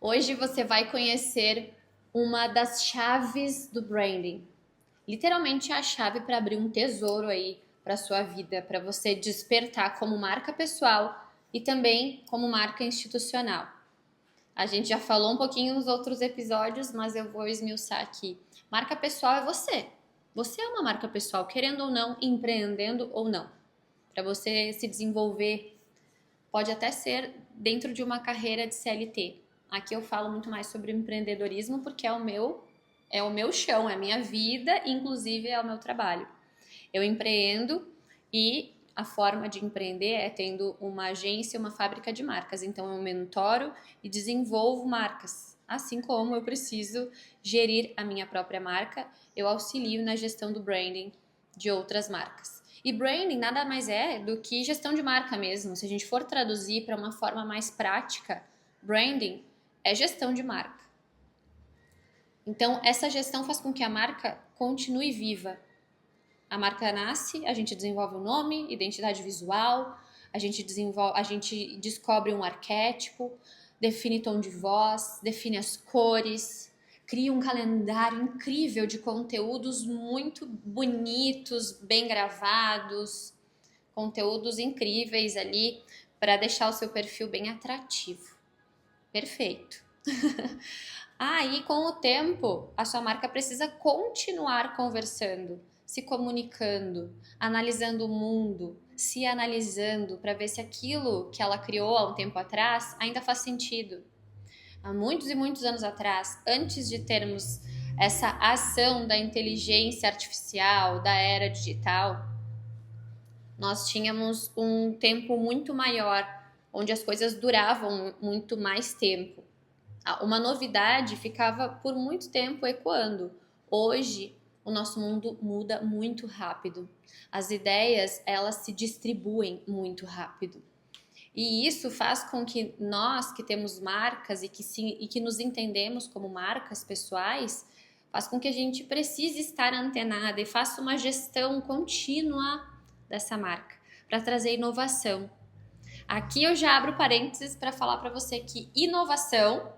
Hoje você vai conhecer uma das chaves do branding. Literalmente é a chave para abrir um tesouro aí para sua vida, para você despertar como marca pessoal e também como marca institucional. A gente já falou um pouquinho nos outros episódios, mas eu vou esmiuçar aqui. Marca pessoal é você. Você é uma marca pessoal, querendo ou não, empreendendo ou não. Para você se desenvolver, pode até ser dentro de uma carreira de CLT. Aqui eu falo muito mais sobre empreendedorismo porque é o meu chão, é a minha vida, inclusive é o meu trabalho. Eu empreendo e a forma de empreender é tendo uma agência, uma fábrica de marcas. Então eu mentoro e desenvolvo marcas. Assim como eu preciso gerir a minha própria marca, eu auxilio na gestão do branding de outras marcas. E branding nada mais é do que gestão de marca mesmo. Se a gente for traduzir para uma forma mais prática, branding é gestão de marca. Então, essa gestão faz com que a marca continue viva. A marca nasce, a gente desenvolve o nome, identidade visual, a gente descobre um arquétipo, define tom de voz, define as cores, cria um calendário incrível de conteúdos muito bonitos, bem gravados, conteúdos incríveis ali para deixar o seu perfil bem atrativo. Perfeito. Aí, com o tempo, a sua marca precisa continuar conversando, se comunicando, analisando o mundo, se analisando para ver se aquilo que ela criou há um tempo atrás ainda faz sentido. Há muitos e muitos anos atrás, antes de termos essa ação da inteligência artificial, da era digital, nós tínhamos um tempo muito maior, onde as coisas duravam muito mais tempo. Uma novidade ficava por muito tempo ecoando. Hoje, o nosso mundo muda muito rápido. As ideias, elas se distribuem muito rápido. E isso faz com que nós que temos marcas e que nos entendemos como marcas pessoais, faz com que a gente precise estar antenada e faça uma gestão contínua dessa marca para trazer inovação. Aqui eu já abro parênteses para falar para você que inovação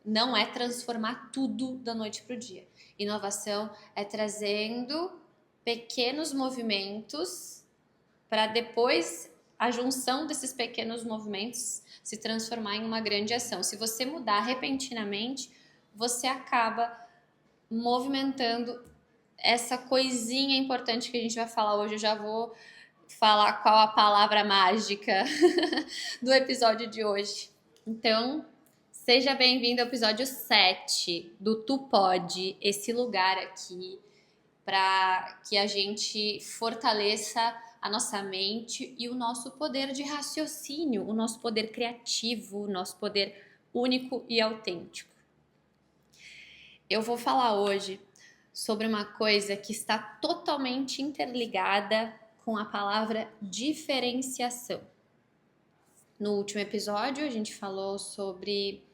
não é transformar tudo da noite para o dia. Inovação é trazendo pequenos movimentos para depois a junção desses pequenos movimentos se transformar em uma grande ação. Se você mudar repentinamente, você acaba movimentando essa coisinha importante que a gente vai falar hoje. Eu já vou falar qual a palavra mágica do episódio de hoje. Então, seja bem-vindo ao episódio 7 do Tu Pode, esse lugar aqui para que a gente fortaleça a nossa mente e o nosso poder de raciocínio, o nosso poder criativo, o nosso poder único e autêntico. Eu vou falar hoje sobre uma coisa que está totalmente interligada com a palavra diferenciação. No último episódio, a gente falou sobre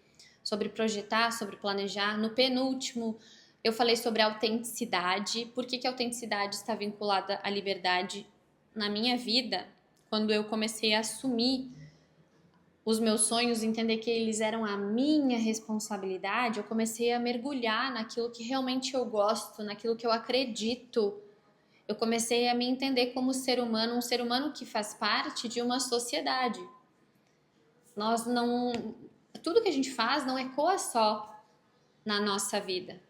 projetar, sobre planejar. No penúltimo, eu falei sobre autenticidade. Por que a autenticidade está vinculada à liberdade na minha vida? Quando eu comecei a assumir os meus sonhos, entender que eles eram a minha responsabilidade, eu comecei a mergulhar naquilo que realmente eu gosto, naquilo que eu acredito. Eu comecei a me entender como ser humano, um ser humano que faz parte de uma sociedade. Tudo que a gente faz não ecoa só na nossa vida.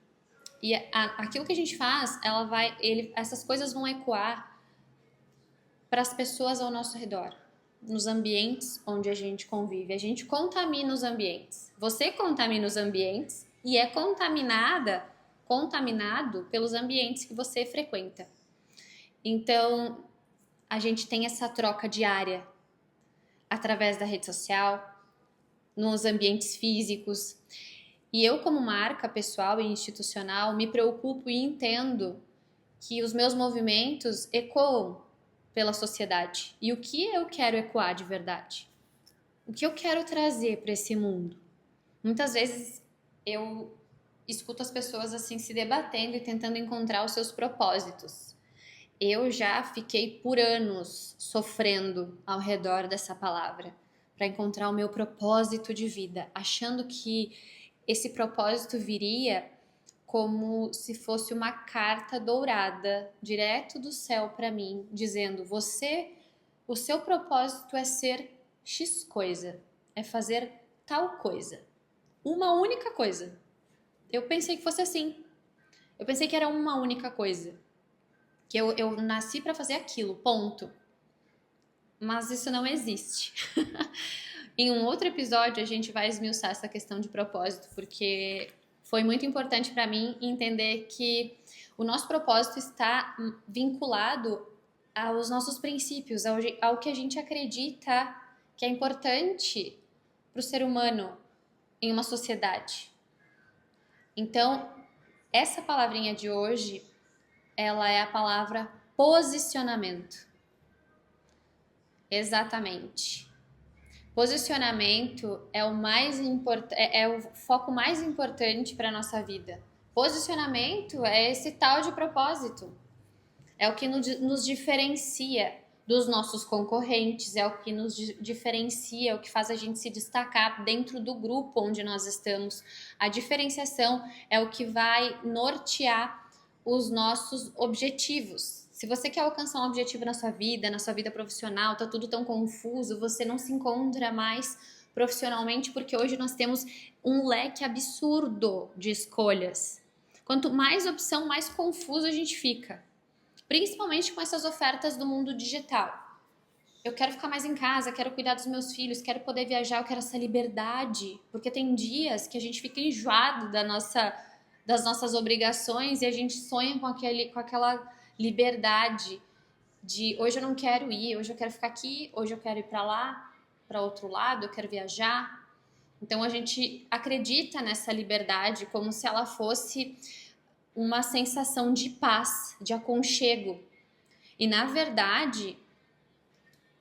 E aquilo que a gente faz, essas coisas vão ecoar para as pessoas ao nosso redor, nos ambientes onde a gente convive. A gente contamina os ambientes. Você contamina os ambientes e é contaminado pelos ambientes que você frequenta. Então, a gente tem essa troca diária através da rede social, nos ambientes físicos. E eu, como marca pessoal e institucional, me preocupo e entendo que os meus movimentos ecoam pela sociedade. E o que eu quero ecoar de verdade? O que eu quero trazer para esse mundo? Muitas vezes eu escuto as pessoas assim se debatendo e tentando encontrar os seus propósitos. Eu já fiquei por anos sofrendo ao redor dessa palavra, para encontrar o meu propósito de vida, achando que esse propósito viria como se fosse uma carta dourada direto do céu para mim, dizendo: o seu propósito é ser X coisa, é fazer tal coisa, uma única coisa. Eu pensei que fosse assim. Eu pensei que era uma única coisa, que eu nasci para fazer aquilo, ponto. Mas isso não existe. Em um outro episódio a gente vai esmiuçar essa questão de propósito, porque foi muito importante para mim entender que o nosso propósito está vinculado aos nossos princípios, ao que a gente acredita que é importante para o ser humano em uma sociedade. Então, essa palavrinha de hoje, ela é a palavra posicionamento. Exatamente. Posicionamento é o foco mais importante para a nossa vida. Posicionamento é esse tal de propósito. É o que nos diferencia dos nossos concorrentes, é o que nos diferencia, é o que faz a gente se destacar dentro do grupo onde nós estamos. A diferenciação é o que vai nortear os nossos objetivos. Se você quer alcançar um objetivo na sua vida profissional, tá tudo tão confuso, você não se encontra mais profissionalmente, porque hoje nós temos um leque absurdo de escolhas. Quanto mais opção, mais confuso a gente fica. Principalmente com essas ofertas do mundo digital. Eu quero ficar mais em casa, quero cuidar dos meus filhos, quero poder viajar, eu quero essa liberdade. Porque tem dias que a gente fica enjoado das nossas obrigações e a gente sonha com aquela liberdade de hoje eu não quero ir, hoje eu quero ficar aqui, hoje eu quero ir para lá, para outro lado, eu quero viajar. Então a gente acredita nessa liberdade como se ela fosse uma sensação de paz, de aconchego. E na verdade,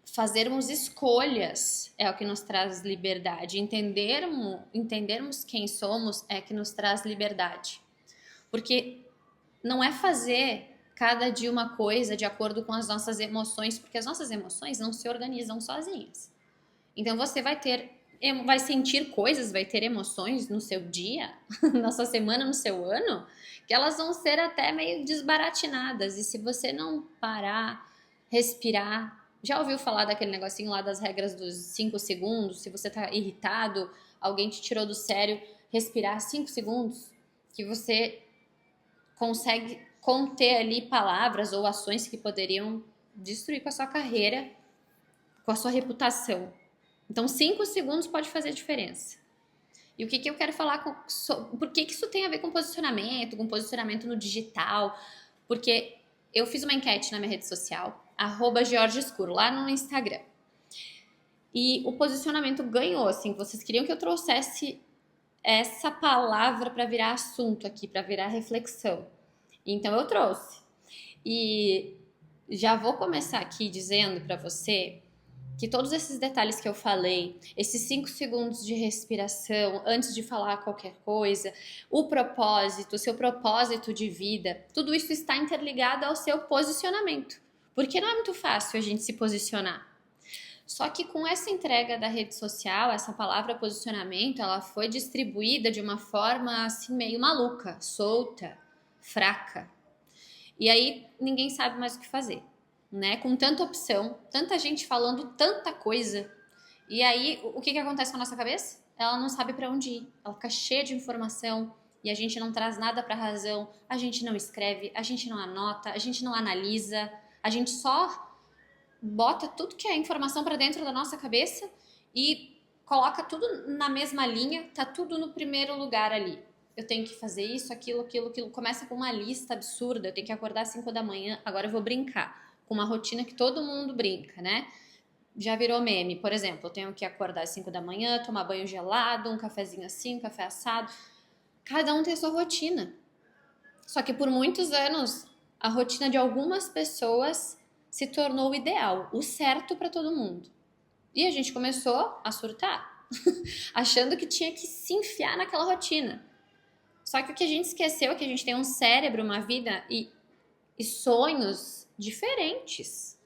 fazermos escolhas é o que nos traz liberdade. Entendermos quem somos é que nos traz liberdade. Porque não é fazer cada dia uma coisa de acordo com as nossas emoções, porque as nossas emoções não se organizam sozinhas. Então você vai sentir coisas, vai ter emoções no seu dia, na sua semana, no seu ano, que elas vão ser até meio desbaratinadas. E se você não parar, respirar, já ouviu falar daquele negocinho lá das regras dos 5 segundos? Se você tá irritado, alguém te tirou do sério, respirar 5 segundos, que você consegue conter ali palavras ou ações que poderiam destruir com a sua carreira, com a sua reputação. Então, 5 segundos pode fazer diferença. E o que eu quero falar por que isso tem a ver com posicionamento no digital? Porque eu fiz uma enquete na minha rede social, @georgescuro, lá no Instagram. E o posicionamento ganhou, assim, vocês queriam que eu trouxesse essa palavra para virar assunto aqui, para virar reflexão. Então eu trouxe. E já vou começar aqui dizendo para você que todos esses detalhes que eu falei, esses 5 segundos de respiração antes de falar qualquer coisa, o propósito, o seu propósito de vida, tudo isso está interligado ao seu posicionamento. Porque não é muito fácil a gente se posicionar. Só que com essa entrega da rede social, essa palavra posicionamento, ela foi distribuída de uma forma assim meio maluca, solta, fraca. E aí ninguém sabe mais o que fazer, né? Com tanta opção, tanta gente falando tanta coisa. E aí o que acontece com a nossa cabeça? Ela não sabe para onde ir. Ela fica cheia de informação e a gente não traz nada para a razão. A gente não escreve, a gente não anota, a gente não analisa, a gente só bota tudo que é informação para dentro da nossa cabeça e coloca tudo na mesma linha, tá tudo no primeiro lugar ali. Eu tenho que fazer isso, aquilo. Começa com uma lista absurda. Eu tenho que acordar às 5 da manhã. Agora eu vou brincar com uma rotina que todo mundo brinca, né? Já virou meme. Por exemplo, eu tenho que acordar às 5 da manhã, tomar banho gelado, um cafezinho assim, um café assado. Cada um tem a sua rotina. Só que por muitos anos, a rotina de algumas pessoas se tornou o ideal, o certo para todo mundo. E a gente começou a surtar, achando que tinha que se enfiar naquela rotina. Só que o que a gente esqueceu é que a gente tem um cérebro, uma vida e sonhos diferentes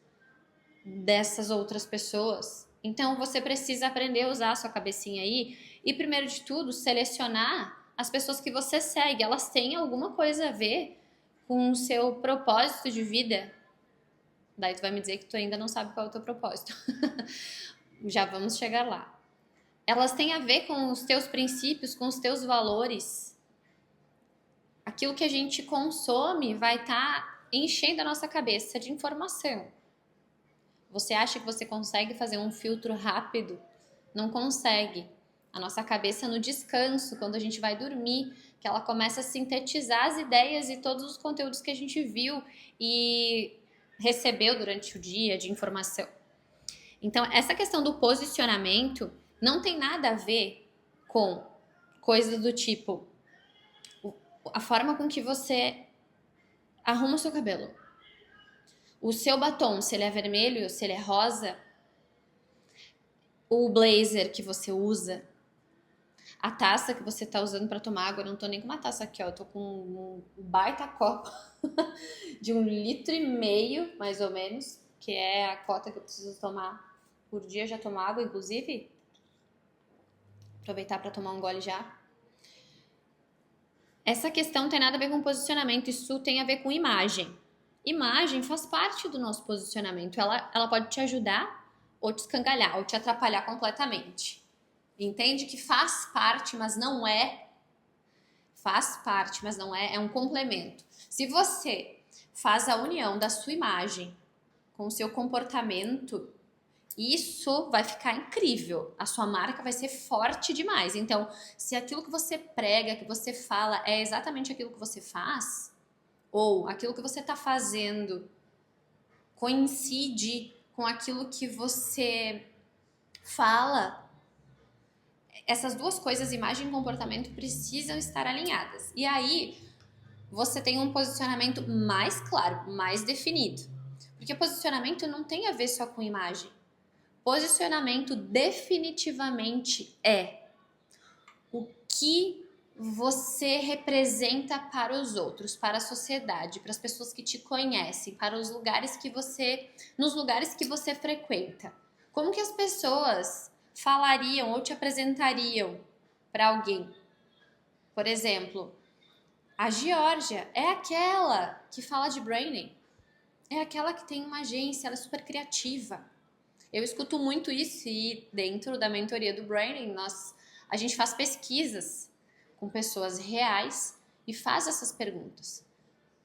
dessas outras pessoas. Então você precisa aprender a usar a sua cabecinha aí e, primeiro de tudo, selecionar as pessoas que você segue. Elas têm alguma coisa a ver com o seu propósito de vida. Daí tu vai me dizer que tu ainda não sabe qual é o teu propósito. Já vamos chegar lá. Elas têm a ver com os teus princípios, com os teus valores. Aquilo que a gente consome vai estar enchendo a nossa cabeça de informação. Você acha que você consegue fazer um filtro rápido? Não consegue. A nossa cabeça no descanso, quando a gente vai dormir, que ela começa a sintetizar as ideias e todos os conteúdos que a gente viu e recebeu durante o dia de informação. Então, essa questão do posicionamento não tem nada a ver com coisas do tipo a forma com que você arruma o seu cabelo, o seu batom, se ele é vermelho, se ele é rosa, o blazer que você usa, a taça que você tá usando para tomar água. Eu não tô nem com uma taça aqui, ó, eu tô com um baita copo de 1,5 litro, mais ou menos, que é a cota que eu preciso tomar por dia. Já tomo água, inclusive. Aproveitar para tomar um gole já. Essa questão não tem nada a ver com posicionamento, isso tem a ver com imagem. Imagem faz parte do nosso posicionamento. Ela pode te ajudar ou te escangalhar, ou te atrapalhar completamente. Entende que faz parte, mas não é. Faz parte, mas não é. É um complemento. Se você faz a união da sua imagem com o seu comportamento, isso vai ficar incrível. A sua marca vai ser forte demais. Então, se aquilo que você prega, que você fala, é exatamente aquilo que você faz, ou aquilo que você está fazendo coincide com aquilo que você fala, essas duas coisas, imagem e comportamento, precisam estar alinhadas. E aí, você tem um posicionamento mais claro, mais definido. Porque posicionamento não tem a ver só com imagem. Posicionamento definitivamente é o que você representa para os outros, para a sociedade, para as pessoas que te conhecem, para os lugares que você, nos lugares que você frequenta. Como que as pessoas falariam ou te apresentariam para alguém? Por exemplo, a Georgia é aquela que fala de branding, é aquela que tem uma agência, ela é super criativa. Eu escuto muito isso e dentro da mentoria do branding, a gente faz pesquisas com pessoas reais e faz essas perguntas.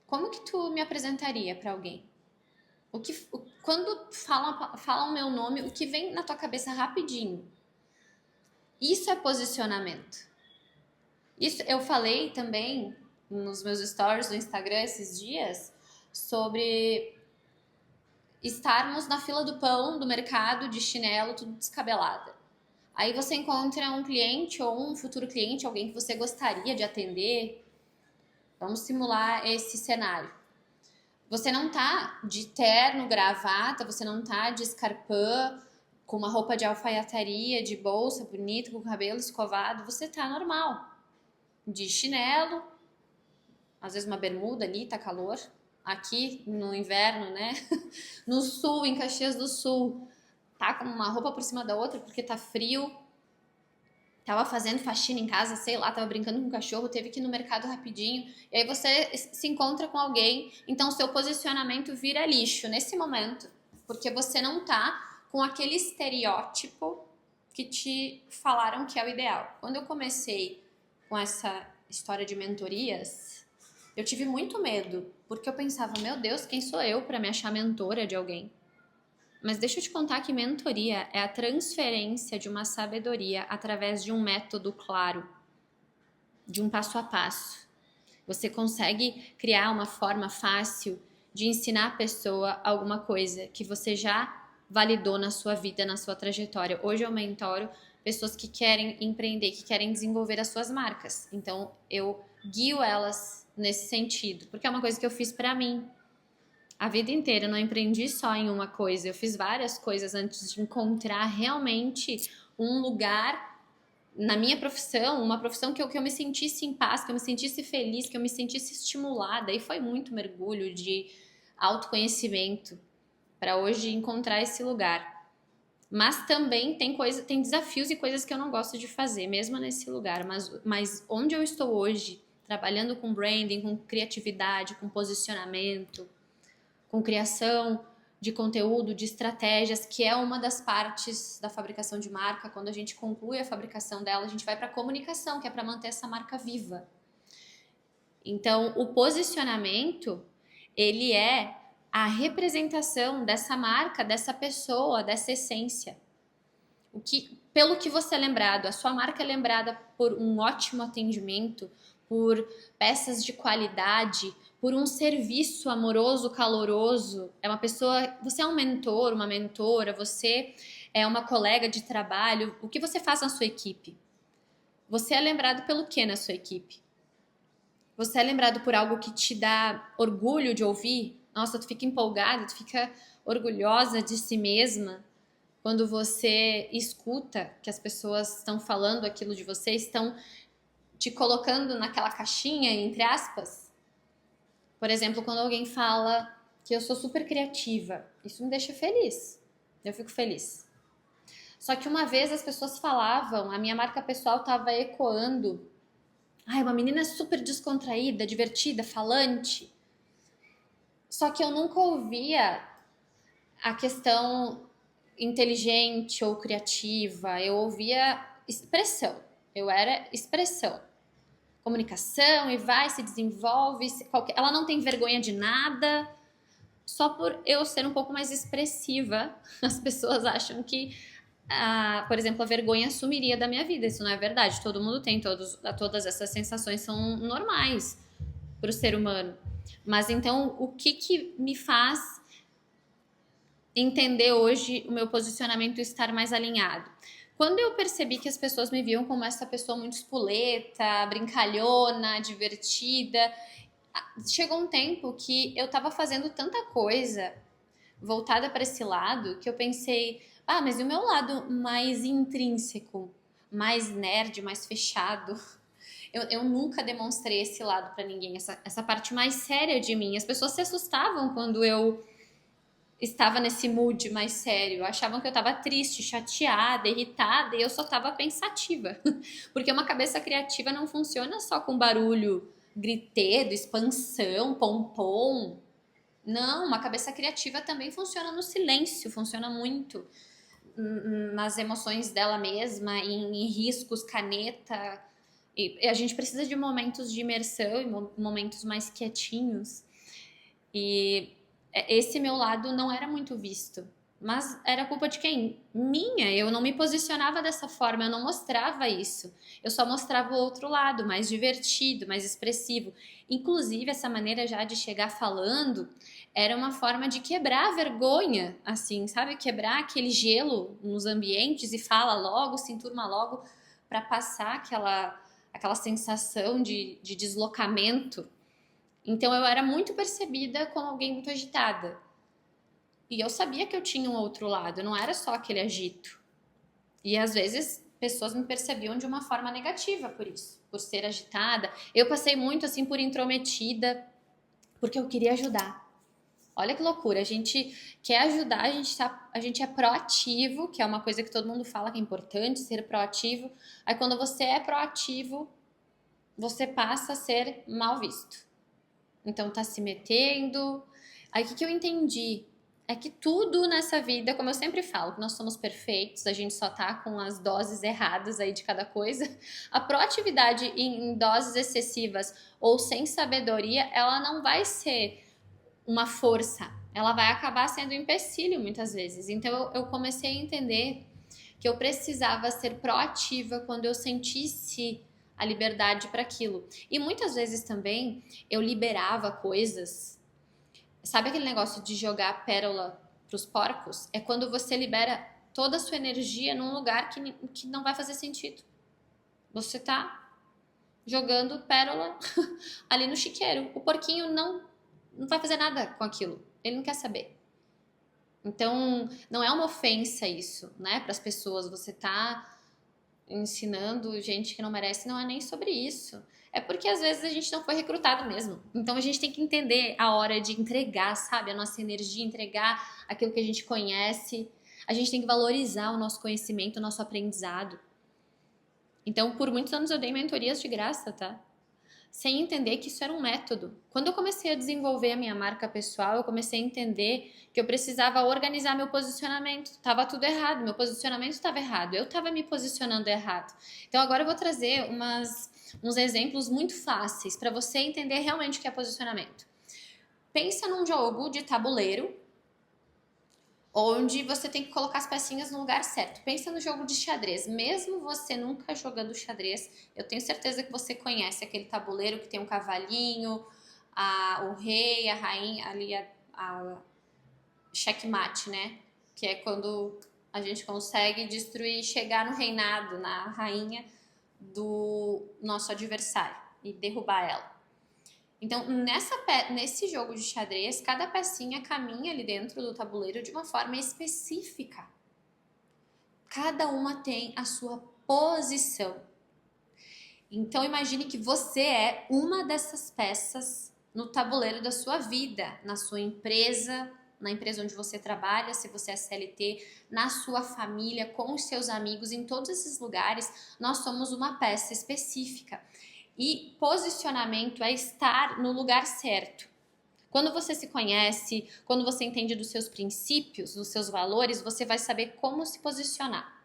Como que tu me apresentaria para alguém? Quando falam o meu nome, o que vem na tua cabeça rapidinho? Isso é posicionamento. Isso eu falei também nos meus stories do Instagram esses dias sobre estarmos na fila do pão do mercado de chinelo, tudo descabelada. Aí você encontra um cliente ou um futuro cliente, alguém que você gostaria de atender. Vamos simular esse cenário. Você não tá de terno, gravata, você não tá de escarpã, com uma roupa de alfaiataria, de bolsa bonita, com o cabelo escovado. Você tá normal. De chinelo, às vezes uma bermuda ali, tá calor. Aqui no inverno, né? No sul, em Caxias do Sul, tá com uma roupa por cima da outra porque tá frio. Tava fazendo faxina em casa, sei lá, tava brincando com o cachorro, teve que ir no mercado rapidinho. E aí você se encontra com alguém, então o seu posicionamento vira lixo nesse momento, porque você não tá com aquele estereótipo que te falaram que é o ideal. Quando eu comecei com essa história de mentorias, eu tive muito medo, porque eu pensava, meu Deus, quem sou eu para me achar mentora de alguém? Mas deixa eu te contar que mentoria é a transferência de uma sabedoria através de um método claro, de um passo a passo. Você consegue criar uma forma fácil de ensinar a pessoa alguma coisa que você já validou na sua vida, na sua trajetória. Hoje eu mentoro pessoas que querem empreender, que querem desenvolver as suas marcas. Então eu guio elas nesse sentido, porque é uma coisa que eu fiz para mim. A vida inteira eu não empreendi só em uma coisa, eu fiz várias coisas antes de encontrar realmente um lugar na minha profissão, uma profissão que eu me sentisse em paz, que eu me sentisse feliz, que eu me sentisse estimulada. E foi muito mergulho de autoconhecimento para hoje encontrar esse lugar. Mas também tem desafios e coisas que eu não gosto de fazer, mesmo nesse lugar. Mas onde eu estou hoje, trabalhando com branding, com criatividade, com posicionamento, com criação de conteúdo, de estratégias, que é uma das partes da fabricação de marca. Quando a gente conclui a fabricação dela, a gente vai para a comunicação, que é para manter essa marca viva. Então, o posicionamento, ele é a representação dessa marca, dessa pessoa, dessa essência. Pelo que você é lembrado, a sua marca é lembrada por um ótimo atendimento, por peças de qualidade, por um serviço amoroso, caloroso. É uma pessoa, você é um mentor, uma mentora, você é uma colega de trabalho. O que você faz na sua equipe? Você é lembrado pelo que na sua equipe? Você é lembrado por algo que te dá orgulho de ouvir? Nossa, tu fica empolgada, tu fica orgulhosa de si mesma quando você escuta que as pessoas estão falando aquilo de você, estão te colocando naquela caixinha, entre aspas. Por exemplo, quando alguém fala que eu sou super criativa, isso me deixa feliz. Eu fico feliz. Só que uma vez as pessoas falavam, a minha marca pessoal estava ecoando. Ai, uma menina super descontraída, divertida, falante. Só que eu nunca ouvia a questão inteligente ou criativa. Eu ouvia expressão. Eu era expressão. Comunicação, e vai, se desenvolve. Ela não tem vergonha de nada. Só por eu ser um pouco mais expressiva, as pessoas acham que, por exemplo, a vergonha sumiria da minha vida. Isso não é verdade. Todo mundo tem, todas essas sensações são normais para o ser humano. Mas então, o que me faz entender hoje o meu posicionamento estar mais alinhado? Quando eu percebi que as pessoas me viam como essa pessoa muito espoleta, brincalhona, divertida, chegou um tempo que eu tava fazendo tanta coisa voltada para esse lado que eu pensei, mas e o meu lado mais intrínseco, mais nerd, mais fechado? Eu nunca demonstrei esse lado para ninguém, essa parte mais séria de mim. As pessoas se assustavam quando eu estava nesse mood mais sério, achavam que eu estava triste, chateada, irritada, e eu só estava pensativa. Porque uma cabeça criativa não funciona só com barulho, gritedo, expansão, pompom. Não, uma cabeça criativa também funciona no silêncio, funciona muito nas emoções dela mesma, em riscos, caneta. E a gente precisa de momentos de imersão e momentos mais quietinhos. E esse meu lado não era muito visto. Mas era culpa de quem? Minha. Eu não me posicionava dessa forma, eu não mostrava isso. Eu só mostrava o outro lado, mais divertido, mais expressivo. Inclusive, essa maneira já de chegar falando era uma forma de quebrar a vergonha, assim, sabe? Quebrar aquele gelo nos ambientes e fala logo, se enturma logo, para passar aquela sensação de deslocamento. Então eu era muito percebida como alguém muito agitada. E eu sabia que eu tinha um outro lado, não era só aquele agito. E às vezes pessoas me percebiam de uma forma negativa por isso, por ser agitada. Eu passei muito assim por intrometida, porque eu queria ajudar. Olha que loucura, a gente quer ajudar, a gente é proativo, que é uma coisa que todo mundo fala que é importante, ser proativo. Aí quando você é proativo, você passa a ser mal visto. Então tá se metendo. Aí o que eu entendi? É que tudo nessa vida, como eu sempre falo, que nós somos perfeitos, a gente só tá com as doses erradas aí de cada coisa. A proatividade em doses excessivas ou sem sabedoria, ela não vai ser uma força, ela vai acabar sendo um empecilho muitas vezes. Então eu comecei a entender que eu precisava ser proativa quando eu sentisse a liberdade para aquilo. E muitas vezes também eu liberava coisas. Sabe aquele negócio de jogar pérola pros porcos? É quando você libera toda a sua energia num lugar que não vai fazer sentido. Você tá jogando pérola ali no chiqueiro. O porquinho não vai fazer nada com aquilo. Ele não quer saber. Então, não é uma ofensa isso, né, para as pessoas. Você tá ensinando gente que não merece, não é nem sobre isso. É porque às vezes a gente não foi recrutado mesmo. Então a gente tem que entender a hora de entregar, sabe? A nossa energia, entregar aquilo que a gente conhece. A gente tem que valorizar o nosso conhecimento, o nosso aprendizado. Então, por muitos anos eu dei mentorias de graça, tá? Sem entender que isso era um método. Quando eu comecei a desenvolver a minha marca pessoal, eu comecei a entender que eu precisava organizar meu posicionamento. Tava tudo errado, meu posicionamento estava errado, eu estava me posicionando errado. Então agora eu vou trazer uns exemplos muito fáceis para você entender realmente o que é posicionamento. Pensa num jogo de tabuleiro onde você tem que colocar as pecinhas no lugar certo. Pensa no jogo de xadrez. Mesmo você nunca jogando xadrez, eu tenho certeza que você conhece aquele tabuleiro que tem um cavalinho, o rei, a rainha, ali a checkmate, né? Que é quando a gente consegue destruir, chegar no reinado, na rainha do nosso adversário e derrubar ela. Então, nesse jogo de xadrez, cada pecinha caminha ali dentro do tabuleiro de uma forma específica. Cada uma tem a sua posição. Então, imagine que você é uma dessas peças no tabuleiro da sua vida, na sua empresa, na empresa onde você trabalha, se você é CLT, na sua família, com os seus amigos, em todos esses lugares, nós somos uma peça específica. E posicionamento é estar no lugar certo. Quando você se conhece, quando você entende dos seus princípios, dos seus valores, você vai saber como se posicionar.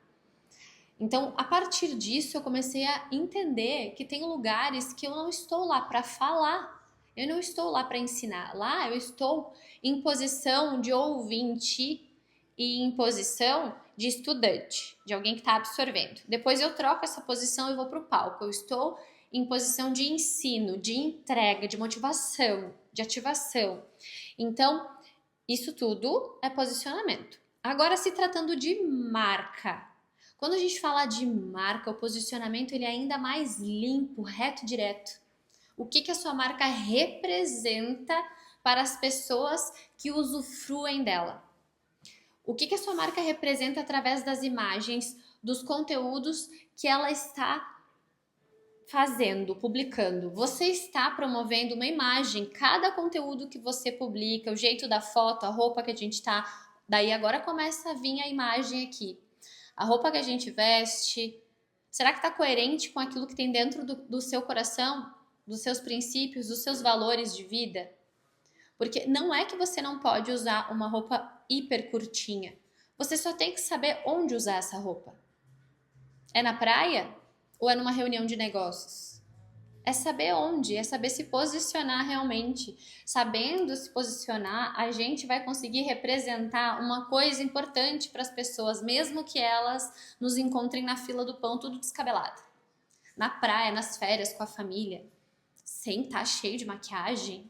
Então, a partir disso, eu comecei a entender que tem lugares que eu não estou lá para falar, eu não estou lá para ensinar. Lá eu estou em posição de ouvinte e em posição de estudante, de alguém que está absorvendo. Depois eu troco essa posição e vou para o palco. Eu estou em posição de ensino, de entrega, de motivação, de ativação. Então, isso tudo é posicionamento. Agora, se tratando de marca. Quando a gente fala de marca, o posicionamento ele é ainda mais limpo, reto e direto. O que a sua marca representa para as pessoas que usufruem dela? O que a sua marca representa através das imagens, dos conteúdos que ela está fazendo, publicando? Você está promovendo uma imagem, cada conteúdo que você publica, o jeito da foto, a roupa que a gente tá, daí agora começa a vir a imagem aqui. A roupa que a gente veste, será que está coerente com aquilo que tem dentro do seu coração, dos seus princípios, dos seus valores de vida? Porque não é que você não pode usar uma roupa hiper curtinha, você só tem que saber onde usar essa roupa. É na praia ou é numa reunião de negócios? É saber onde, é saber se posicionar realmente. Sabendo se posicionar, a gente vai conseguir representar uma coisa importante para as pessoas, mesmo que elas nos encontrem na fila do pão tudo descabelado. Na praia, nas férias, com a família, sem estar cheio de maquiagem.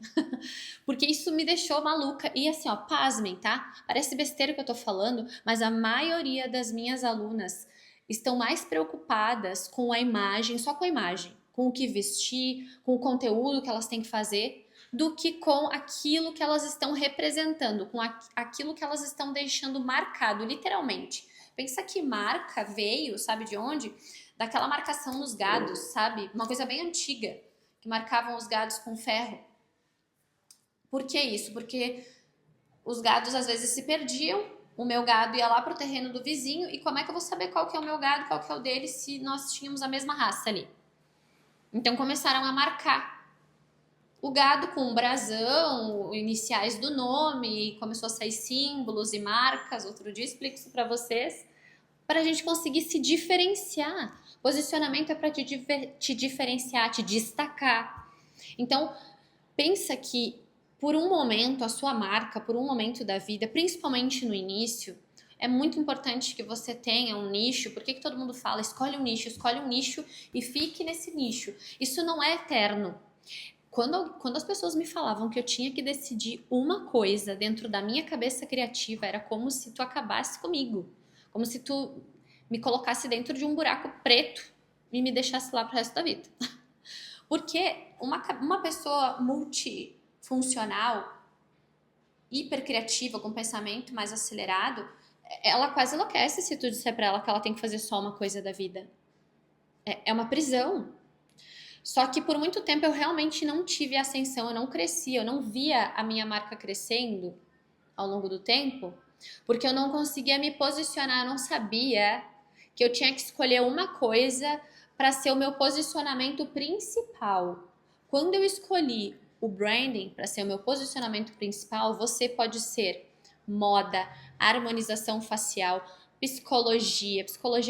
Porque isso me deixou maluca. E assim, ó, pasmem, tá? Parece besteira que eu tô falando, mas a maioria das minhas alunas estão mais preocupadas com a imagem, só com a imagem, com o que vestir, com o conteúdo que elas têm que fazer, do que com aquilo que elas estão representando, com aquilo que elas estão deixando marcado, literalmente. Pensa que marca veio, sabe de onde? Daquela marcação nos gados, sabe? Uma coisa bem antiga, que marcavam os gados com ferro. Por que isso? Porque os gados às vezes se perdiam, o meu gado ia lá pro terreno do vizinho, e como é que eu vou saber qual que é o meu gado, qual que é o dele, se nós tínhamos a mesma raça ali? Então começaram a marcar o gado com um brasão, iniciais do nome, começou a sair símbolos e marcas. Outro dia eu explico isso para vocês, para a gente conseguir se diferenciar. Posicionamento é para te diferenciar, te destacar. Então, pensa que por um momento, a sua marca, por um momento da vida, principalmente no início, é muito importante que você tenha um nicho. Por que todo mundo fala, escolhe um nicho e fique nesse nicho? Isso não é eterno. Quando as pessoas me falavam que eu tinha que decidir uma coisa dentro da minha cabeça criativa, era como se tu acabasse comigo. Como se tu me colocasse dentro de um buraco preto e me deixasse lá pro resto da vida. Porque uma pessoa multifuncional, hipercriativa, com pensamento mais acelerado, ela quase enlouquece se tu disser pra ela que ela tem que fazer só uma coisa da vida. É uma prisão. Só que por muito tempo eu realmente não tive ascensão, eu não cresci, eu não via a minha marca crescendo ao longo do tempo, porque eu não conseguia me posicionar, eu não sabia que eu tinha que escolher uma coisa para ser o meu posicionamento principal. Quando eu escolhi o branding para ser o meu posicionamento principal, você pode ser moda, harmonização facial, psicologia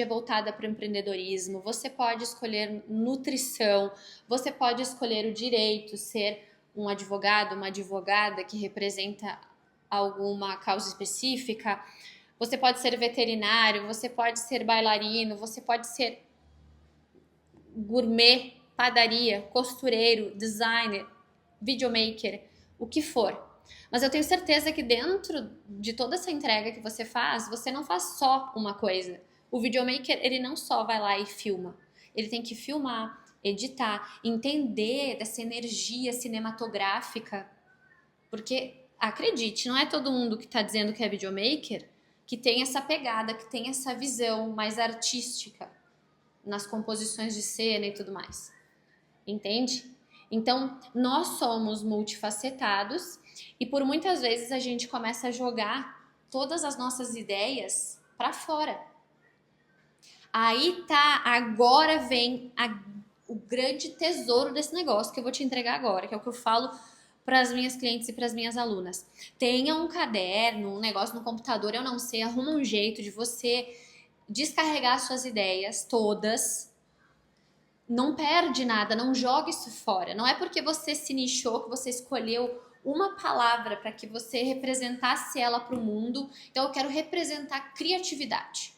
voltada para o empreendedorismo, você pode escolher nutrição, você pode escolher o direito, ser um advogado, uma advogada que representa alguma causa específica, você pode ser veterinário, você pode ser bailarino, você pode ser gourmet, padaria, costureiro, designer, videomaker, o que for. Mas eu tenho certeza que dentro de toda essa entrega que você faz, você não faz só uma coisa. O videomaker, ele não só vai lá e filma. Ele tem que filmar, editar, entender dessa energia cinematográfica. Porque, acredite, não é todo mundo que está dizendo que é videomaker que tem essa pegada, que tem essa visão mais artística nas composições de cena e tudo mais. Entende? Então, nós somos multifacetados e por muitas vezes a gente começa a jogar todas as nossas ideias para fora. Aí tá, agora vem o grande tesouro desse negócio que eu vou te entregar agora, que é o que eu falo para as minhas clientes e para as minhas alunas. Tenha um caderno, um negócio no computador, eu não sei, arruma um jeito de você descarregar suas ideias todas. Não perde nada, não joga isso fora. Não é porque você se nichou, que você escolheu uma palavra para que você representasse ela para o mundo. Então eu quero representar criatividade.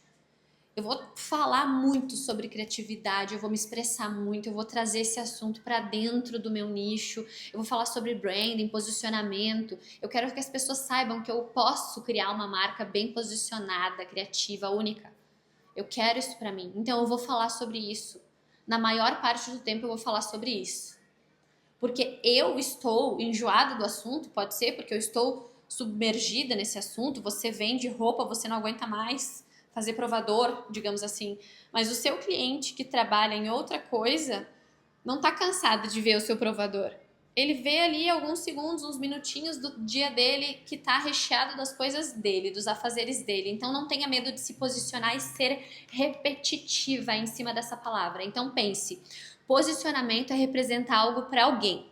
Eu vou falar muito sobre criatividade, eu vou me expressar muito, eu vou trazer esse assunto para dentro do meu nicho, eu vou falar sobre branding, posicionamento. Eu quero que as pessoas saibam que eu posso criar uma marca bem posicionada, criativa, única. Eu quero isso para mim. Então eu vou falar sobre isso. Na maior parte do tempo eu vou falar sobre isso. Porque eu estou enjoada do assunto, pode ser porque eu estou submergida nesse assunto, você vende roupa, você não aguenta mais fazer provador, digamos assim. Mas o seu cliente que trabalha em outra coisa não está cansado de ver o seu provador. Ele vê ali alguns segundos, uns minutinhos do dia dele que está recheado das coisas dele, dos afazeres dele. Então não tenha medo de se posicionar e ser repetitiva em cima dessa palavra. Então pense, posicionamento é representar algo para alguém.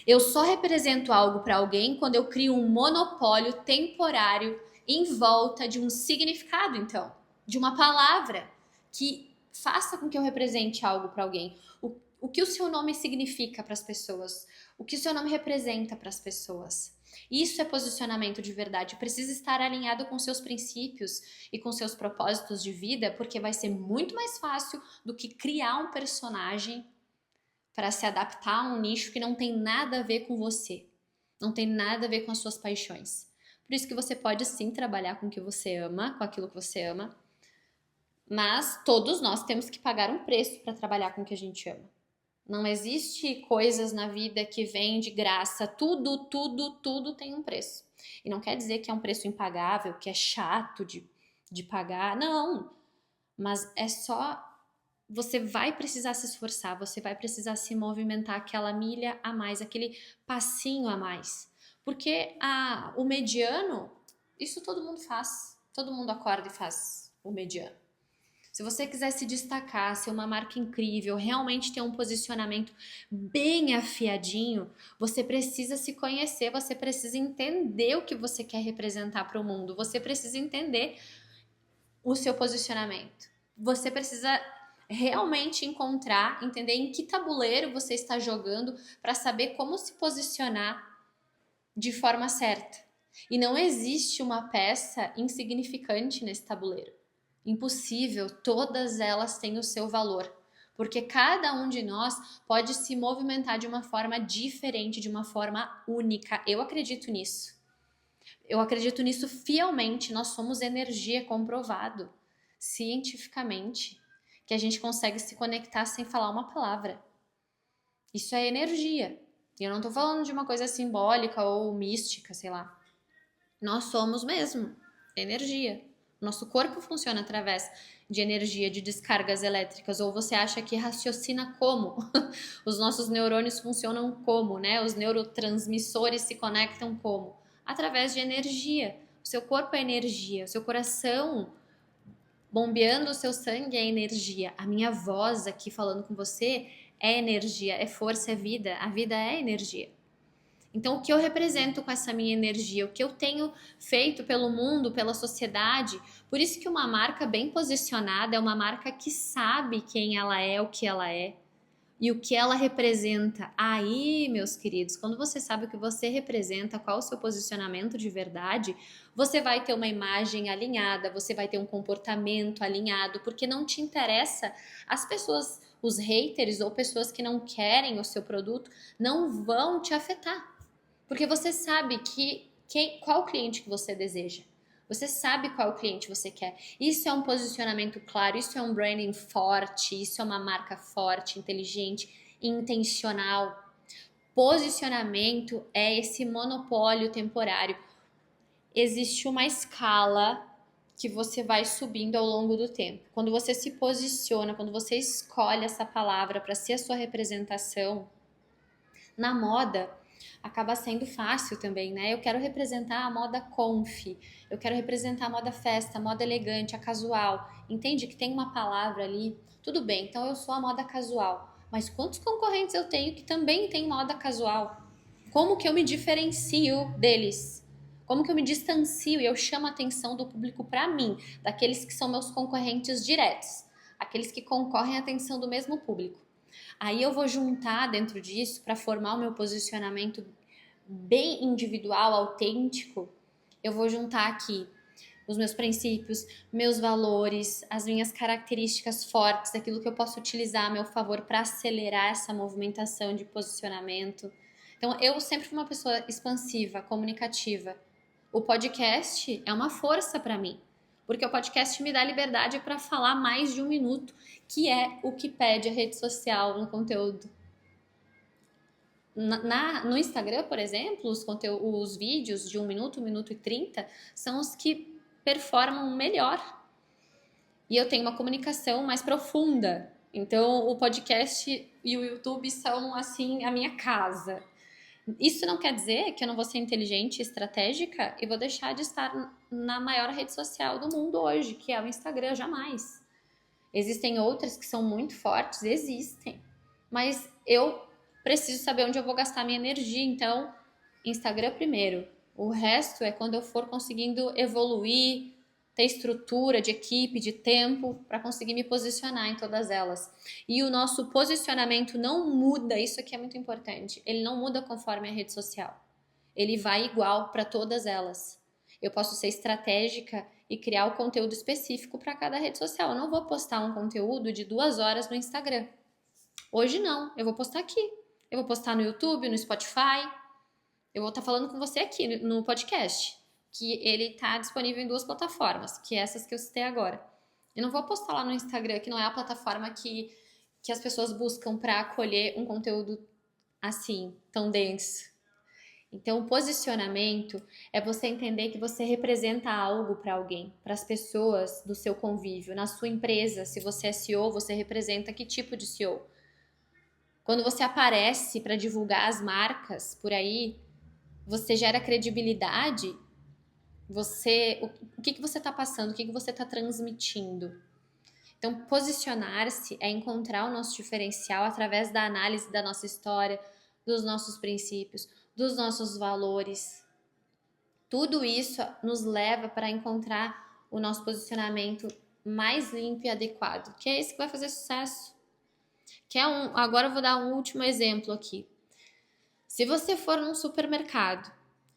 Eu só represento algo para alguém quando eu crio um monopólio temporário em volta de um significado, então, de uma palavra que faça com que eu represente algo para alguém. O que o seu nome significa para as pessoas? O que o seu nome representa para as pessoas? Isso é posicionamento de verdade. Precisa estar alinhado com seus princípios e com seus propósitos de vida, porque vai ser muito mais fácil do que criar um personagem para se adaptar a um nicho que não tem nada a ver com você, não tem nada a ver com as suas paixões. Por isso que você pode sim trabalhar com o que você ama, com aquilo que você ama, mas todos nós temos que pagar um preço para trabalhar com o que a gente ama. Não existe coisas na vida que vêm de graça, tudo tem um preço. E não quer dizer que é um preço impagável, que é chato de pagar, não. Mas é só, você vai precisar se esforçar, você vai precisar se movimentar aquela milha a mais, aquele passinho a mais. Porque o mediano, isso todo mundo faz. Todo mundo acorda e faz o mediano. Se você quiser se destacar, ser uma marca incrível, realmente ter um posicionamento bem afiadinho, você precisa se conhecer, você precisa entender o que você quer representar para o mundo, você precisa entender o seu posicionamento. Você precisa realmente encontrar, entender em que tabuleiro você está jogando para saber como se posicionar de forma certa. E não existe uma peça insignificante nesse tabuleiro. Impossível, todas elas têm o seu valor, porque cada um de nós pode se movimentar de uma forma diferente, de uma forma única. Eu acredito nisso. Eu acredito nisso fielmente. Nós somos energia, comprovado cientificamente, que a gente consegue se conectar sem falar uma palavra. Isso é energia. E eu não tô falando de uma coisa simbólica ou mística, sei lá. Nós somos mesmo energia. Nosso corpo funciona através de energia, de descargas elétricas. Ou você acha que raciocina como? Os nossos neurônios funcionam como, né? Os neurotransmissores se conectam como? Através de energia. O seu corpo é energia, o seu coração bombeando o seu sangue é energia. A minha voz aqui falando com você é energia, é força, é vida. A vida é energia. Então, o que eu represento com essa minha energia, o que eu tenho feito pelo mundo, pela sociedade, por isso que uma marca bem posicionada é uma marca que sabe quem ela é, o que ela é e o que ela representa. Aí, meus queridos, quando você sabe o que você representa, qual o seu posicionamento de verdade, você vai ter uma imagem alinhada, você vai ter um comportamento alinhado, porque não te interessa as pessoas, os haters ou pessoas que não querem o seu produto, não vão te afetar. Porque você sabe qual cliente que você deseja. Você sabe qual cliente você quer. Isso é um posicionamento claro, isso é um branding forte, isso é uma marca forte, inteligente, intencional. Posicionamento é esse monopólio temporário. Existe uma escala que você vai subindo ao longo do tempo. Quando você se posiciona, quando você escolhe essa palavra para ser a sua representação, na moda acaba sendo fácil também, né? Eu quero representar a moda conf, eu quero representar a moda festa, a moda elegante, a casual. Entende que tem uma palavra ali? Tudo bem, então eu sou a moda casual. Mas quantos concorrentes eu tenho que também tem moda casual? Como que eu me diferencio deles? Como que eu me distancio e eu chamo a atenção do público para mim, daqueles que são meus concorrentes diretos, aqueles que concorrem à atenção do mesmo público? Aí eu vou juntar dentro disso para formar o meu posicionamento bem individual, autêntico. Eu vou juntar aqui os meus princípios, meus valores, as minhas características fortes, aquilo que eu posso utilizar a meu favor para acelerar essa movimentação de posicionamento. Então, eu sempre fui uma pessoa expansiva, comunicativa. O podcast é uma força para mim, porque o podcast me dá liberdade para falar mais de 1 minuto, que é o que pede a rede social no conteúdo. No Instagram, por exemplo, os vídeos de 1 minuto, 1 minuto e 30 são os que performam melhor. E eu tenho uma comunicação mais profunda. Então, o podcast e o YouTube são, assim, a minha casa. Isso não quer dizer que eu não vou ser inteligente e estratégica e vou deixar de estar na maior rede social do mundo hoje, que é o Instagram, jamais. Existem outras que são muito fortes, existem. Mas eu preciso saber onde eu vou gastar minha energia, então Instagram primeiro. O resto é quando eu for conseguindo evoluir, ter estrutura de equipe, de tempo, para conseguir me posicionar em todas elas. E o nosso posicionamento não muda, isso aqui é muito importante, ele não muda conforme a rede social. Ele vai igual para todas elas. Eu posso ser estratégica e criar o conteúdo específico para cada rede social. Eu não vou postar um conteúdo de 2 horas no Instagram. Hoje não, eu vou postar aqui. Eu vou postar no YouTube, no Spotify. Eu vou estar falando com você aqui no podcast, que ele está disponível em 2 plataformas, que é essas que eu citei agora. Eu não vou postar lá no Instagram, que não é a plataforma que as pessoas buscam para acolher um conteúdo assim, tão denso. Então, o posicionamento é você entender que você representa algo para alguém, para as pessoas do seu convívio. Na sua empresa, se você é CEO, você representa que tipo de CEO? Quando você aparece para divulgar as marcas por aí, você gera credibilidade. O que você está passando? O que você está transmitindo? Então, posicionar-se é encontrar o nosso diferencial através da análise da nossa história, dos nossos princípios, dos nossos valores. Tudo isso nos leva para encontrar o nosso posicionamento mais limpo e adequado, que é esse que vai fazer sucesso. Agora eu vou dar um último exemplo aqui. Se você for num supermercado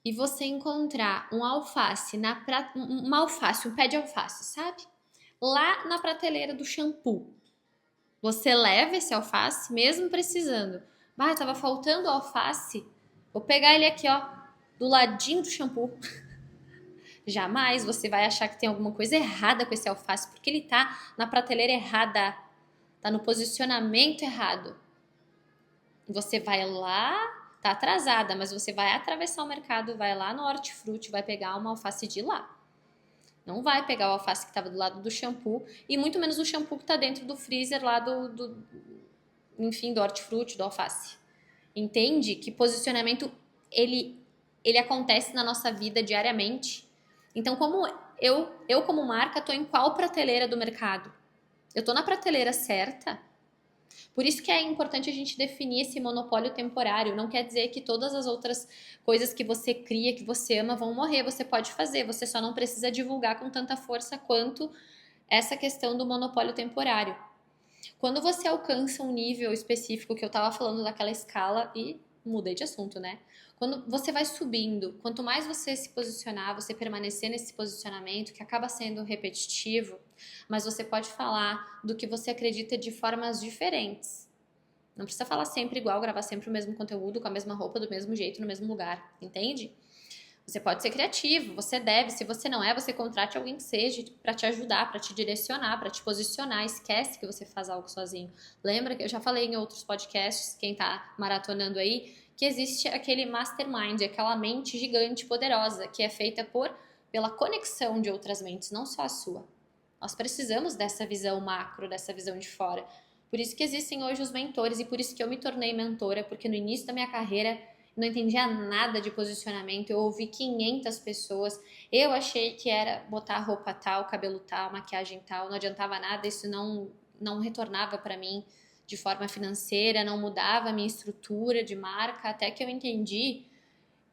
e você encontrar um alface, um pé de alface, sabe? Lá na prateleira do shampoo. Você leva esse alface, mesmo precisando. Tava faltando alface. Vou pegar ele aqui, ó, do ladinho do shampoo. Jamais você vai achar que tem alguma coisa errada com esse alface, porque ele tá na prateleira errada. Tá no posicionamento errado. Você vai lá, tá atrasada, mas você vai atravessar o mercado, vai lá no Hortifruti, vai pegar uma alface de lá. Não vai pegar o alface que estava do lado do shampoo e muito menos o shampoo que está dentro do freezer lá do Hortifruti, do alface. Entende que posicionamento ele acontece na nossa vida diariamente. Então, como eu como marca, tô em qual prateleira do mercado? Eu tô na prateleira certa? Por isso que é importante a gente definir esse monopólio temporário. Não quer dizer que todas as outras coisas que você cria, que você ama, vão morrer. Você pode fazer, você só não precisa divulgar com tanta força quanto essa questão do monopólio temporário. Quando você alcança um nível específico, que eu tava falando daquela escala, e mudei de assunto, né? Quando você vai subindo, quanto mais você se posicionar, você permanecer nesse posicionamento, que acaba sendo repetitivo, mas você pode falar do que você acredita de formas diferentes. Não precisa falar sempre igual, gravar sempre o mesmo conteúdo, com a mesma roupa, do mesmo jeito, no mesmo lugar, entende? Você pode ser criativo, você deve. Se você não é, você contrate alguém que seja para te ajudar, para te direcionar, para te posicionar. Esquece que você faz algo sozinho. Lembra que eu já falei em outros podcasts, quem tá maratonando aí, que existe aquele mastermind, aquela mente gigante poderosa, que é feita pela conexão de outras mentes, não só a sua. Nós precisamos dessa visão macro, dessa visão de fora. Por isso que existem hoje os mentores e por isso que eu me tornei mentora, porque no início da minha carreira não entendia nada de posicionamento, eu ouvi 500 pessoas, eu achei que era botar roupa tal, cabelo tal, maquiagem tal, não adiantava nada, isso não retornava para mim de forma financeira, não mudava a minha estrutura de marca, até que eu entendi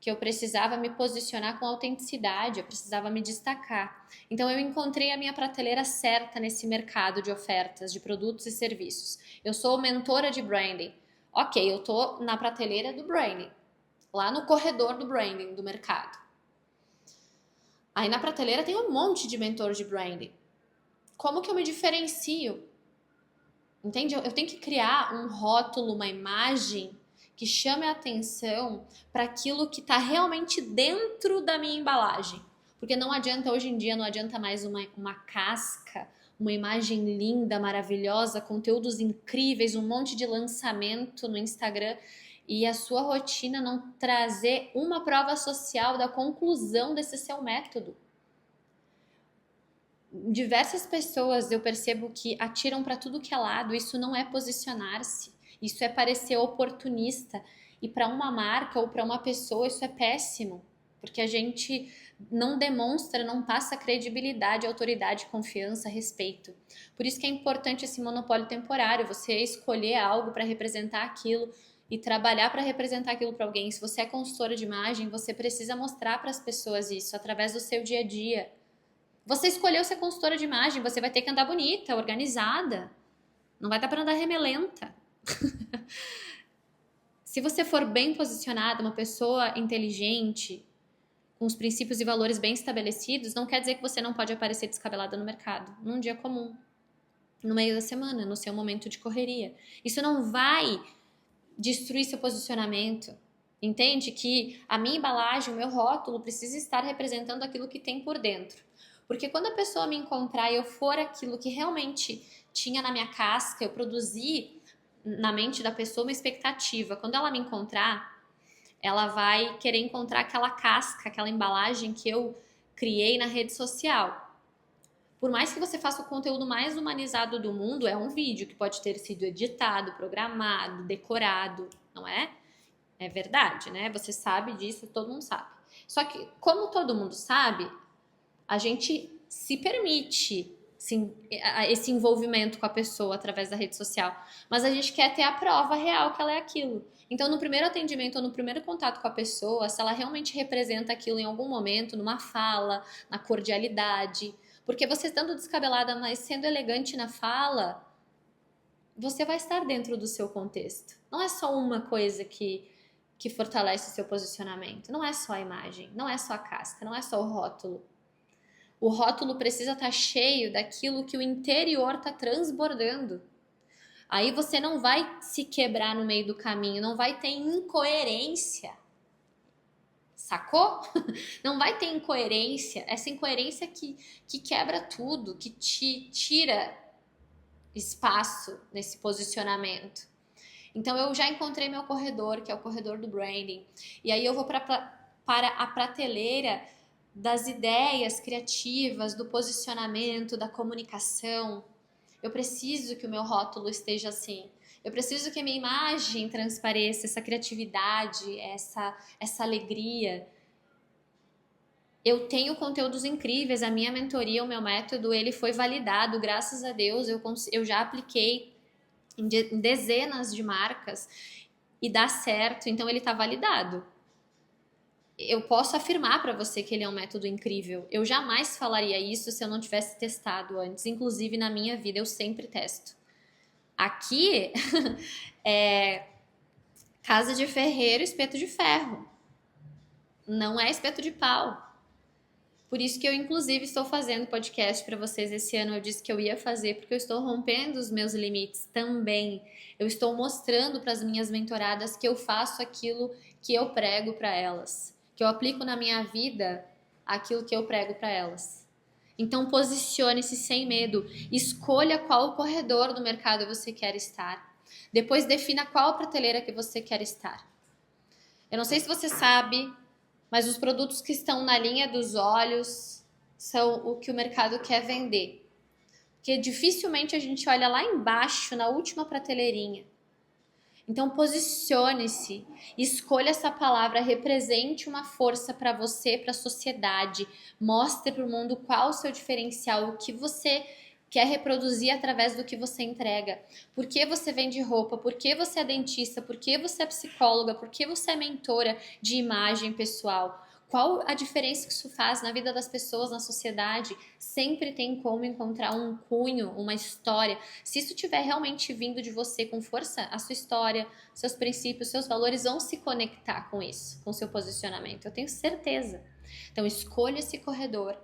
que eu precisava me posicionar com autenticidade, eu precisava me destacar. Então eu encontrei a minha prateleira certa nesse mercado de ofertas de produtos e serviços. Eu sou mentora de branding. Ok, eu tô na prateleira do branding, lá no corredor do branding do mercado. Aí na prateleira tem um monte de mentor de branding. Como que eu me diferencio? Entende? Eu tenho que criar um rótulo, uma imagem que chame a atenção para aquilo que está realmente dentro da minha embalagem. Porque não adianta, hoje em dia, não adianta mais uma casca, uma imagem linda, maravilhosa, conteúdos incríveis, um monte de lançamento no Instagram e a sua rotina não trazer uma prova social da conclusão desse seu método. Diversas pessoas eu percebo que atiram para tudo que é lado, isso não é posicionar-se, isso é parecer oportunista. E para uma marca ou para uma pessoa isso é péssimo, porque a gente não demonstra, não passa credibilidade, autoridade, confiança, respeito. Por isso que é importante esse monopólio temporário, você escolher algo para representar aquilo e trabalhar para representar aquilo para alguém. Se você é consultora de imagem, você precisa mostrar para as pessoas isso através do seu dia a dia. Você escolheu ser consultora de imagem, você vai ter que andar bonita, organizada. Não vai dar para andar remelenta. Se você for bem posicionada, uma pessoa inteligente, com os princípios e valores bem estabelecidos, não quer dizer que você não pode aparecer descabelada no mercado, num dia comum, no meio da semana, no seu momento de correria. Isso não vai destruir seu posicionamento. Entende que a minha embalagem, o meu rótulo precisa estar representando aquilo que tem por dentro. Porque quando a pessoa me encontrar e eu for aquilo que realmente tinha na minha casca, eu produzi na mente da pessoa uma expectativa. Quando ela me encontrar, ela vai querer encontrar aquela casca, aquela embalagem que eu criei na rede social. Por mais que você faça o conteúdo mais humanizado do mundo, é um vídeo que pode ter sido editado, programado, decorado, não é? É verdade, né? Você sabe disso, todo mundo sabe. Só que, como todo mundo sabe, a gente se permite esse envolvimento com a pessoa através da rede social, mas a gente quer ter a prova real que ela é aquilo. Então, no primeiro atendimento ou no primeiro contato com a pessoa, se ela realmente representa aquilo em algum momento, numa fala, na cordialidade, porque você estando descabelada, mas sendo elegante na fala, você vai estar dentro do seu contexto. Não é só uma coisa que fortalece o seu posicionamento, não é só a imagem, não é só a casca, não é só o rótulo. O rótulo precisa estar cheio daquilo que o interior está transbordando. Aí você não vai se quebrar no meio do caminho, não vai ter incoerência. Sacou? Não vai ter incoerência. Essa incoerência que quebra tudo, que te tira espaço nesse posicionamento. Então eu já encontrei meu corredor, que é o corredor do branding. E aí eu vou para a prateleira das ideias criativas, do posicionamento, da comunicação. Eu preciso que o meu rótulo esteja assim. Eu preciso que a minha imagem transpareça essa criatividade, essa alegria. Eu tenho conteúdos incríveis, a minha mentoria, o meu método, ele foi validado, graças a Deus, eu já apliquei em dezenas de marcas e dá certo, então ele tá validado. Eu posso afirmar para você que ele é um método incrível. Eu jamais falaria isso se eu não tivesse testado antes. Inclusive, na minha vida, eu sempre testo. Aqui é casa de ferreiro, espeto de ferro. Não é espeto de pau. Por isso que eu, inclusive, estou fazendo podcast para vocês esse ano. Eu disse que eu ia fazer, porque eu estou rompendo os meus limites também. Eu estou mostrando para as minhas mentoradas que eu faço aquilo que eu prego para elas. Que eu aplico na minha vida aquilo que eu prego para elas. Então, posicione-se sem medo. Escolha qual corredor do mercado você quer estar. Depois, defina qual prateleira que você quer estar. Eu não sei se você sabe, mas os produtos que estão na linha dos olhos são o que o mercado quer vender. Porque dificilmente a gente olha lá embaixo, na última prateleirinha. Então posicione-se, escolha essa palavra, represente uma força para você, para a sociedade, mostre para o mundo qual o seu diferencial, o que você quer reproduzir através do que você entrega. Por que você vende roupa? Por que você é dentista? Por que você é psicóloga? Por que você é mentora de imagem pessoal? Qual a diferença que isso faz na vida das pessoas, na sociedade? Sempre tem como encontrar um cunho, uma história. Se isso tiver realmente vindo de você com força, a sua história, seus princípios, seus valores vão se conectar com isso, com seu posicionamento. Eu tenho certeza. Então, escolha esse corredor.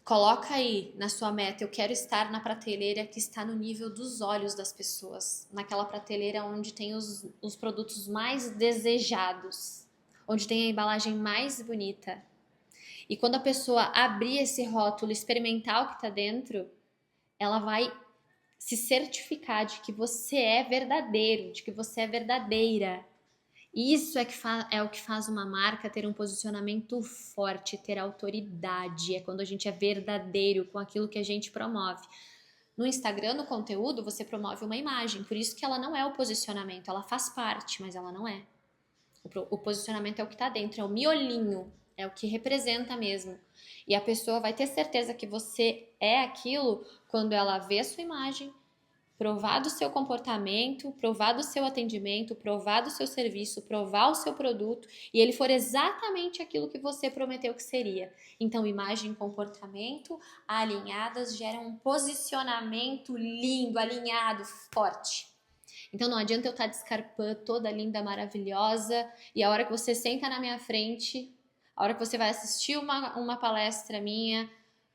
Coloca aí na sua meta, eu quero estar na prateleira que está no nível dos olhos das pessoas. Naquela prateleira onde tem os produtos mais desejados, onde tem a embalagem mais bonita. E quando a pessoa abrir esse rótulo, experimentar o que está dentro, ela vai se certificar de que você é verdadeiro, de que você é verdadeira. Isso é o que faz uma marca ter um posicionamento forte, ter autoridade. É quando a gente é verdadeiro com aquilo que a gente promove. No Instagram, no conteúdo, você promove uma imagem. Por isso que ela não é o posicionamento. Ela faz parte, mas ela não é. O posicionamento é o que está dentro, é o miolinho. É o que representa mesmo. E a pessoa vai ter certeza que você é aquilo quando ela vê a sua imagem, provar do seu comportamento, provar do seu atendimento, provar do seu serviço, provar o seu produto e ele for exatamente aquilo que você prometeu que seria. Então, imagem e comportamento alinhadas geram um posicionamento lindo, alinhado, forte. Então, não adianta eu estar de escarpã toda linda, maravilhosa e a hora que você senta na minha frente, a hora que você vai assistir uma palestra minha,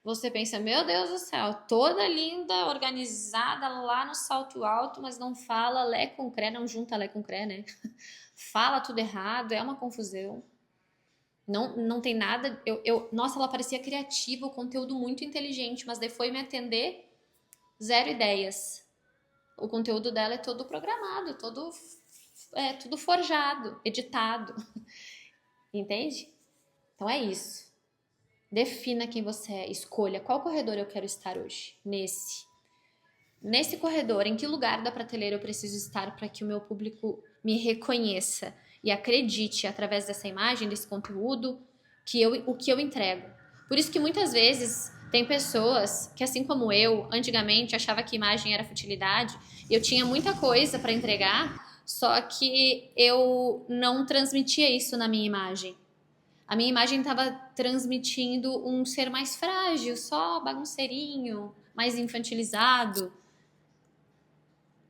você pensa, meu Deus do céu, toda linda, organizada lá no salto alto, mas não fala lé com cré, não junta lé com cré, né? Fala tudo errado, é uma confusão. Não tem nada. Nossa, ela parecia criativa, o conteúdo muito inteligente, mas daí foi me atender, zero ideias. O conteúdo dela é todo programado, tudo forjado, editado. Entende? Então é isso. Defina quem você é, escolha qual corredor eu quero estar hoje. Nesse corredor, em que lugar da prateleira eu preciso estar para que o meu público me reconheça e acredite através dessa imagem, desse conteúdo, o que eu entrego. Por isso que muitas vezes tem pessoas que, assim como eu, antigamente achava que imagem era futilidade e eu tinha muita coisa para entregar, só que eu não transmitia isso na minha imagem. A minha imagem estava transmitindo um ser mais frágil, só bagunceirinho, mais infantilizado.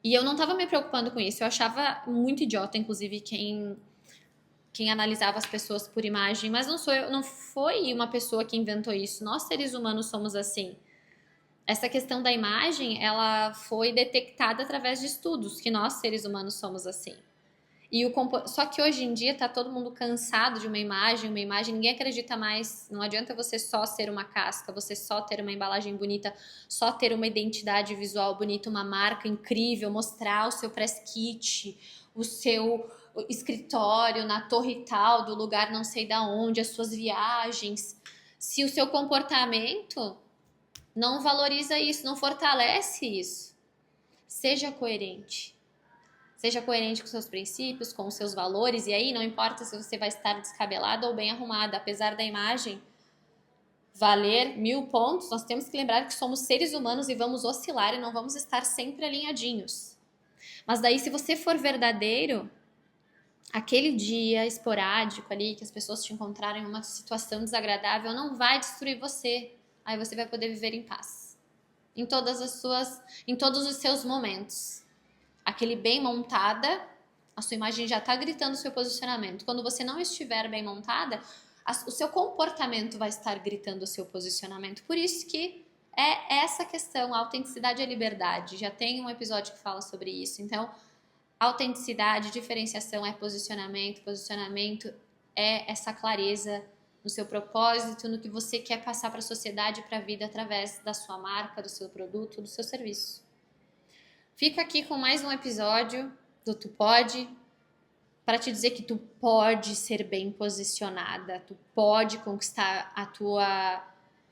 E eu não estava me preocupando com isso. Eu achava muito idiota, inclusive, quem analisava as pessoas por imagem. Mas não foi uma pessoa que inventou isso. Nós, seres humanos, somos assim. Essa questão da imagem, ela foi detectada através de estudos, que nós, seres humanos, somos assim. Só que hoje em dia tá todo mundo cansado de uma imagem, ninguém acredita mais. Não adianta você só ser uma casca, você só ter uma embalagem bonita, só ter uma identidade visual bonita, uma marca incrível, mostrar o seu press kit, o seu escritório na torre tal, do lugar não sei da onde, as suas viagens. Se o seu comportamento não valoriza isso, não fortalece isso, seja coerente. Seja coerente com seus princípios, com os seus valores, e aí não importa se você vai estar descabelada ou bem arrumada, apesar da imagem valer 1000 pontos, nós temos que lembrar que somos seres humanos e vamos oscilar e não vamos estar sempre alinhadinhos. Mas daí, se você for verdadeiro, aquele dia esporádico ali que as pessoas te encontraram em uma situação desagradável não vai destruir você. Aí você vai poder viver em paz. Em todos os seus momentos. Aquele bem montada, a sua imagem já está gritando o seu posicionamento. Quando você não estiver bem montada, o seu comportamento vai estar gritando o seu posicionamento. Por isso que é essa questão, a autenticidade e a liberdade. Já tem um episódio que fala sobre isso. Então, autenticidade, diferenciação é posicionamento. Posicionamento é essa clareza no seu propósito, no que você quer passar para a sociedade e para a vida através da sua marca, do seu produto, do seu serviço. Fico aqui com mais um episódio do Tu Pode, para te dizer que tu pode ser bem posicionada, tu pode conquistar a tua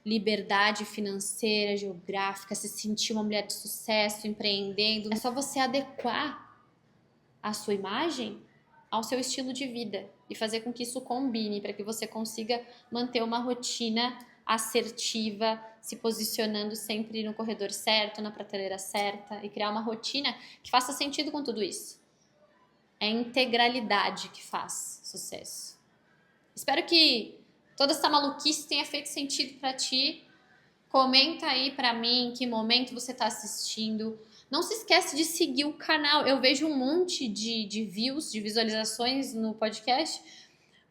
liberdade financeira, geográfica, se sentir uma mulher de sucesso, empreendendo. É só você adequar a sua imagem ao seu estilo de vida e fazer com que isso combine, para que você consiga manter uma rotina assertiva, se posicionando sempre no corredor certo, na prateleira certa, e criar uma rotina que faça sentido com tudo isso. É a integralidade que faz sucesso. Espero que toda essa maluquice tenha feito sentido para ti. Comenta aí para mim em que momento você está assistindo. Não se esquece de seguir o canal. Eu vejo um monte de views, de visualizações no podcast,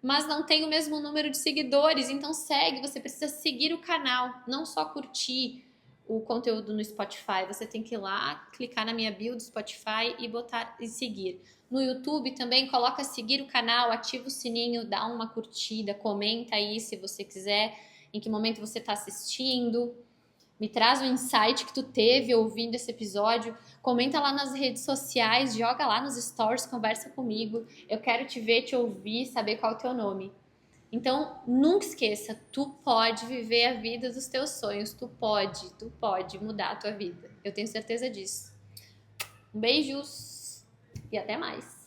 mas não tem o mesmo número de seguidores. Então segue, você precisa seguir o canal, não só curtir o conteúdo no Spotify. Você tem que ir lá, clicar na minha bio do Spotify e botar e seguir. No YouTube também coloca seguir o canal, ativa o sininho, dá uma curtida, comenta aí se você quiser, em que momento você está assistindo. Me traz o insight que tu teve ouvindo esse episódio. Comenta lá nas redes sociais, joga lá nos stories, conversa comigo. Eu quero te ver, te ouvir, saber qual é o teu nome. Então, nunca esqueça, tu pode viver a vida dos teus sonhos. Tu pode mudar a tua vida. Eu tenho certeza disso. Beijos e até mais.